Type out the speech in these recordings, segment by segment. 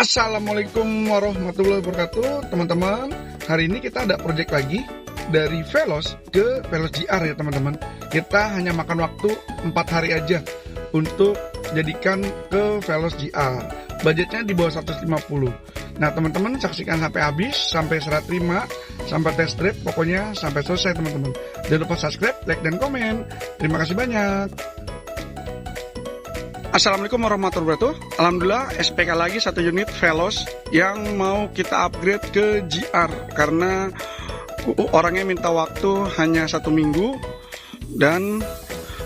Assalamualaikum warahmatullahi wabarakatuh, teman-teman. Hari ini kita ada project lagi dari Veloz ke Veloz GR ya, teman-teman. Kita hanya makan waktu 4 hari aja untuk jadikan ke Veloz GR. Budgetnya di bawah 150. Nah, teman-teman saksikan sampai habis, sampai serah terima, sampai test drive, pokoknya sampai selesai, teman-teman. Jangan lupa subscribe, like, dan komen. Terima kasih banyak. Assalamualaikum warahmatullahi wabarakatuh. Alhamdulillah SPK lagi 1 unit Veloz yang mau kita upgrade ke GR karena orangnya minta waktu hanya 1 minggu dan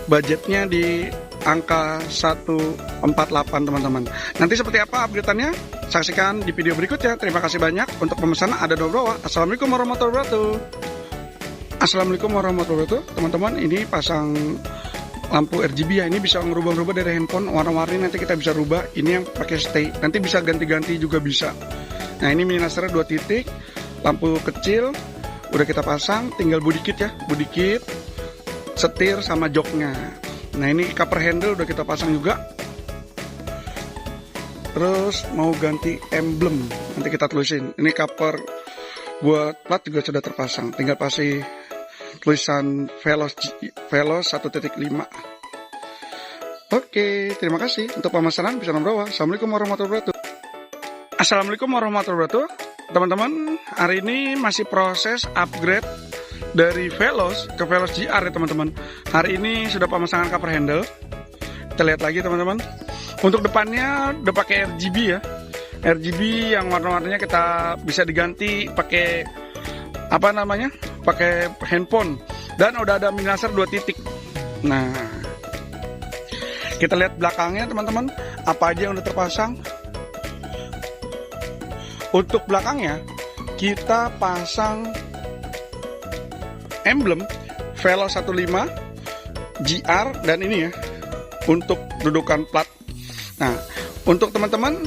budgetnya di angka 148, teman-teman. Nanti seperti apa upgrade-annya? Saksikan di video berikutnya. Terima kasih banyak. Untuk pemesanan ada di bawah. Assalamualaikum warahmatullahi wabarakatuh. Assalamualaikum warahmatullahi wabarakatuh. Teman-teman, ini pasang lampu RGB ya, ini bisa ngerubah-rubah dari handphone, warna-warni nanti kita bisa rubah. Ini yang pakai stay, nanti bisa ganti-ganti juga bisa. Nah, ini mini laser 2 titik, lampu kecil, udah kita pasang, tinggal body kit ya, body kit, setir sama joknya. Nah, ini cover handle udah kita pasang juga. Terus mau ganti emblem, nanti kita tulisin. Ini cover buat plat juga sudah terpasang, tinggal kasih tulisan Veloz 1.5. Oke, terima kasih. Untuk pemesanan bisa nomor bawah. Assalamualaikum warahmatullahi wabarakatuh. Assalamualaikum warahmatullahi wabarakatuh. Teman-teman, hari ini masih proses upgrade dari Veloz ke Veloz GR ya, teman-teman. Hari ini sudah pemasangan cover handle. Kita lihat lagi, teman-teman. Untuk depannya udah pakai RGB ya. RGB yang warna-warnanya kita bisa diganti pakai apa namanya? Pakai handphone, dan udah ada mini laser 2 titik. Nah, kita lihat belakangnya, teman-teman, apa aja yang udah terpasang. Untuk belakangnya kita pasang emblem Veloz 15 GR dan ini ya untuk dudukan plat. Nah, untuk teman-teman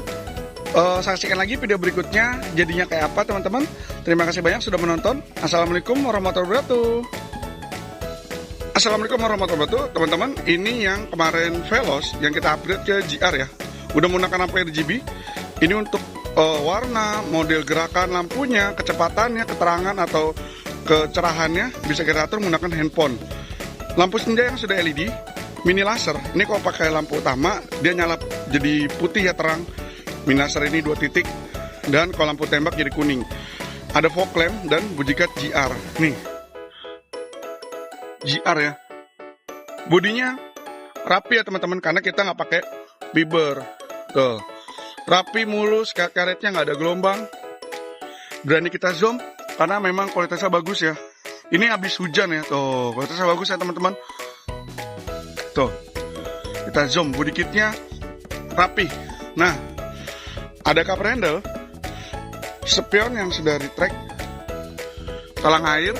saksikan lagi video berikutnya jadinya kayak apa, teman-teman. Terima kasih banyak sudah menonton. Assalamualaikum warahmatullahi wabarakatuh. Assalamualaikum warahmatullahi wabarakatuh. Teman-teman, ini yang kemarin Veloz yang kita upgrade ke GR ya. Udah menggunakan lampu RGB. Ini untuk warna, model gerakan lampunya, kecepatannya, keterangan atau kecerahannya bisa kita atur menggunakan handphone. Lampu senja yang sudah LED, mini laser. Ini kalau pakai lampu utama dia nyala jadi putih ya, terang. Mini laser ini 2 titik, dan kalau lampu tembak jadi kuning. Ada fog lamp dan bujikat GR. Nih, GR ya. Bodinya rapi ya, teman-teman, karena kita nggak pakai fiber. Tuh, rapi, mulus, karetnya nggak ada gelombang. Berani kita zoom karena memang kualitasnya bagus ya. Ini habis hujan ya, tuh kualitasnya bagus ya, teman-teman. Tuh, kita zoom, body kitnya rapi. Nah, ada cover handle, spion yang sudah retract, talang air,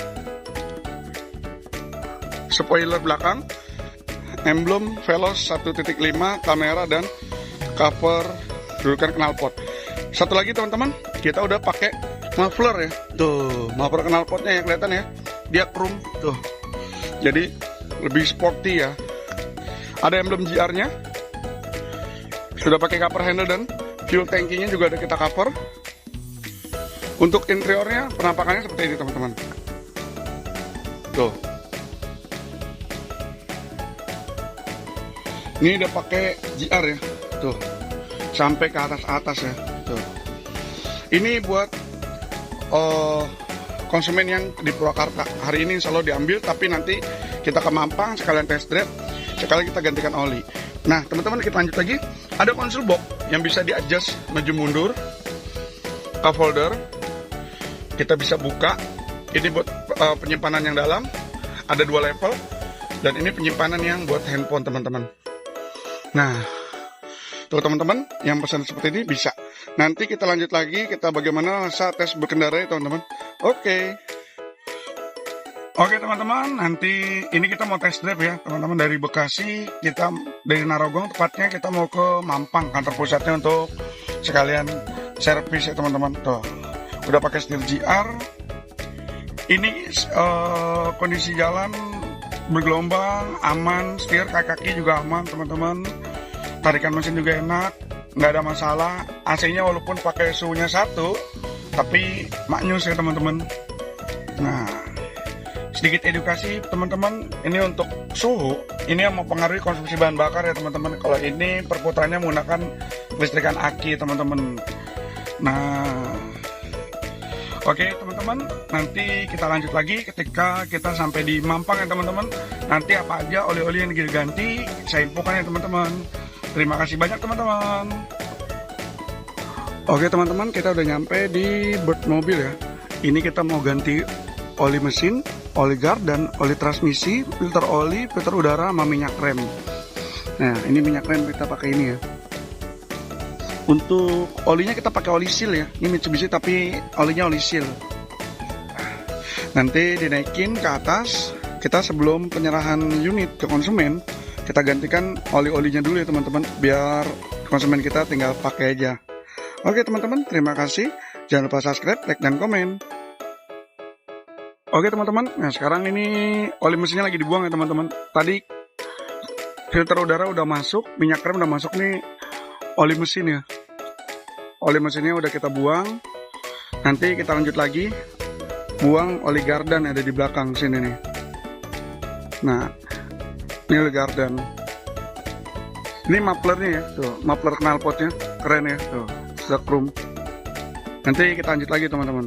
spoiler belakang, emblem Veloz 1.5, kamera, dan cover dudukan knalpot. Satu lagi, teman-teman, kita udah pakai muffler ya. Tuh, muffler knalpotnya yang kelihatan ya, dia chrome tuh, jadi lebih sporty ya. Ada emblem GR-nya, sudah pakai cover handle, dan fuel tankinya juga ada kita cover. Untuk interiornya penampakannya seperti ini, teman-teman. Tuh, ini udah pakai GR ya, tuh sampai ke atas ya. Tuh, ini buat konsumen yang di Purwakarta. Hari ini insya Allah diambil, tapi nanti kita ke Mampang sekalian test drive, sekalian kita gantikan oli. Nah, teman-teman, kita lanjut lagi. Ada konsol box yang bisa di-adjust maju mundur, cup holder, kita bisa buka. Ini buat penyimpanan yang dalam, ada 2 level, dan ini penyimpanan yang buat handphone, teman-teman. Nah, tuh teman-teman yang pesan seperti ini bisa. Nanti kita lanjut lagi, kita bagaimana saat tes berkendara ya, teman-teman. Oke, teman-teman, nanti ini kita mau test drive ya, teman-teman, dari Bekasi, kita dari Narogong tepatnya, kita mau ke Mampang, kantor pusatnya, untuk sekalian servis ya, teman-teman. Tuh, udah pakai setir GR. Ini kondisi jalan bergelombang, aman, setir kaki juga aman, teman-teman. Tarikan mesin juga enak. nggak ada masalah. AC-nya walaupun pakai suhunya 1, tapi maknyus ya teman-teman. Nah, sedikit edukasi teman-teman, ini untuk suhu, ini yang mempengaruhi konsumsi bahan bakar ya teman-teman. Kalau ini perputarannya menggunakan listrikan aki teman-teman. Nah, oke teman-teman, nanti kita lanjut lagi ketika kita sampai di Mampang ya teman-teman. Nanti apa aja oli-oli yang diganti, saya infokan ya teman-teman. Terima kasih banyak teman-teman. Oke teman-teman, kita udah nyampe di Bird mobil ya. Ini kita mau ganti oli mesin, oli guard, dan oli transmisi, filter oli, filter udara, sama minyak rem. Nah, ini minyak rem kita pakai ini ya. Untuk olinya kita pakai oli seal ya. Ini Mitsubishi tapi olinya oli seal. Nanti dinaikin ke atas. Kita sebelum penyerahan unit ke konsumen, kita gantikan oli-olinya dulu ya teman-teman, biar konsumen kita tinggal pakai aja. Oke teman-teman, terima kasih. Jangan lupa subscribe, like, dan komen. Oke teman-teman, nah sekarang ini oli mesinnya lagi dibuang ya teman-teman. Tadi filter udara udah masuk, minyak rem udah masuk nih, oli mesin ya. Oli mesinnya udah kita buang. Nanti kita lanjut lagi, buang oli gardan yang ada di belakang sini nih. Nah, ini oli gardan. Ini mufflernya ya, tuh, muffler knalpotnya, keren ya, tuh, dark room. Nanti kita lanjut lagi teman-teman.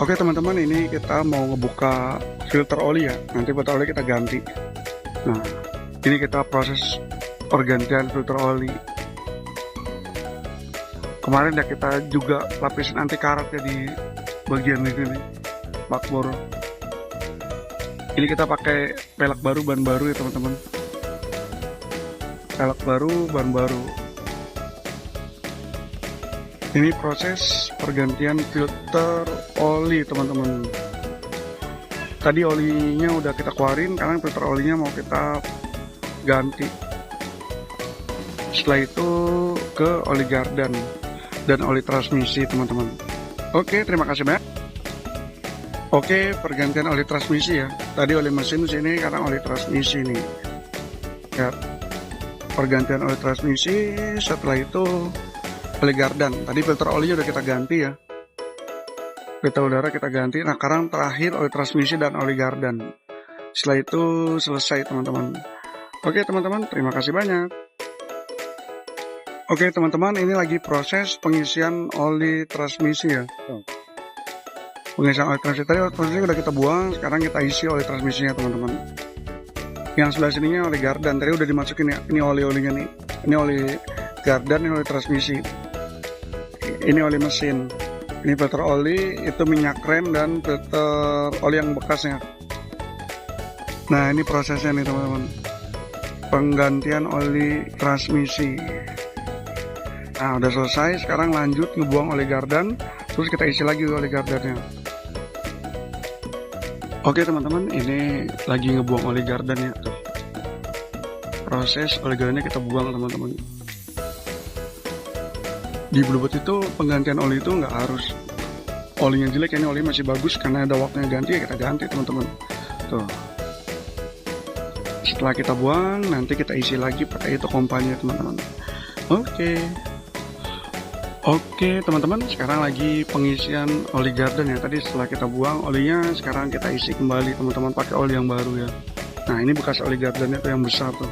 Oke teman-teman, ini kita mau ngebuka filter oli ya. Nanti filter oli kita ganti. Nah, ini kita proses pergantian filter oli. Kemarin ya kita juga lapisin anti karat ya di bagian ini nih, bakbor. Ini kita pakai pelek baru, ban baru ya teman-teman. Pelek baru, ban baru. Ini proses pergantian filter oli teman-teman. Tadi olinya udah kita keluarin, karena filter olinya mau kita ganti. Setelah itu ke oli gardan dan oli transmisi teman-teman. Oke, terima kasih banyak. Oke, pergantian oli transmisi ya. Tadi oli mesin sini, karena oli transmisi nih. Ya, pergantian oli transmisi. Setelah itu oli gardan. Tadi filter olinya udah kita ganti ya. Filter udara kita ganti. Nah, sekarang terakhir oli transmisi dan oli gardan. Setelah itu selesai teman-teman. Oke teman-teman, terima kasih banyak. Oke teman-teman, ini lagi proses pengisian oli transmisi ya. Pengisian oli transmisi, tadi oli transmisi udah kita buang. Sekarang kita isi oli transmisinya teman-teman. Yang sebelah sininya oli gardan. Tadi udah dimasukin ya. Ini oli-olinya nih. Ini oli gardan, ini oli transmisi. Ini oli mesin. Ini filter oli, itu minyak rem, dan filter oli yang bekasnya. Nah, ini prosesnya nih teman-teman. Penggantian oli transmisi. Nah, udah selesai. Sekarang lanjut ngebuang oli gardan. Terus kita isi lagi oli gardannya. Oke teman-teman, ini lagi ngebuang oli gardannya. Tuh. Proses oli gardannya kita buang teman-teman. Di Bluebird itu penggantian oli itu nggak harus olinya jelek, ini oli masih bagus karena ada waktunya ganti ya kita ganti teman-teman. Tuh. Setelah kita buang, nanti kita isi lagi pakai itu pompanya teman-teman. Oke teman-teman, sekarang lagi pengisian oli gardan ya. Tadi setelah kita buang olinya, sekarang kita isi kembali teman-teman pakai oli yang baru ya. Nah, ini bekas oli gardannya tuh yang besar tuh.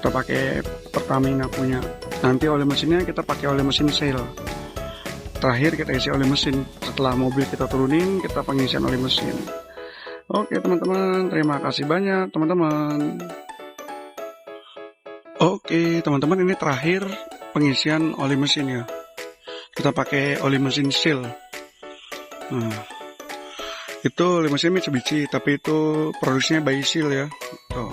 Kita pakai Pertamina punya. Nanti oli mesinnya kita pakai oli mesin Shell. Terakhir kita isi oli mesin. Setelah mobil kita turunin, kita pengisian oli mesin. Oke teman-teman, terima kasih banyak teman-teman. Oke teman-teman, ini terakhir pengisian oli mesin ya. Kita pakai oli mesin Shell. Nah, itu oli mesin Mitsubishi, tapi itu produksinya by Shell ya. Tuh.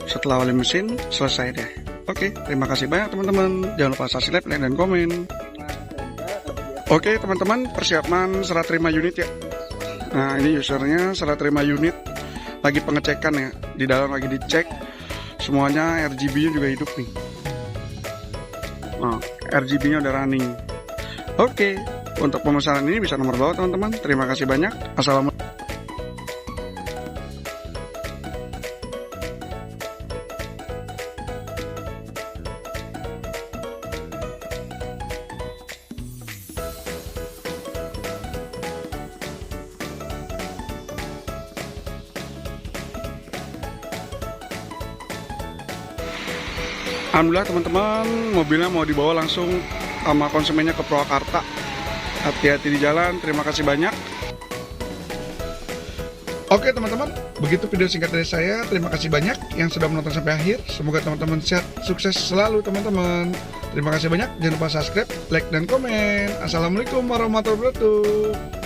Setelah oli mesin selesai deh. Oke, terima kasih banyak teman-teman. Jangan lupa subscribe, like, dan komen. Oke teman-teman, persiapan serah terima unit ya. Nah, ini usernya serah terima unit. Lagi pengecekan ya. Di dalam lagi dicek. Semuanya RGB-nya juga hidup nih. Nah, RGB-nya udah running. Oke, untuk pemesanan ini bisa nomor bawah teman-teman. Terima kasih banyak. Assalamualaikum. Alhamdulillah teman-teman, mobilnya mau dibawa langsung sama konsumennya ke Purwakarta. Hati-hati di jalan, terima kasih banyak. Oke teman-teman, begitu video singkat dari saya. Terima kasih banyak yang sudah menonton sampai akhir. Semoga teman-teman sehat, sukses selalu teman-teman. Terima kasih banyak, jangan lupa subscribe, like, dan komen. Assalamualaikum warahmatullahi wabarakatuh.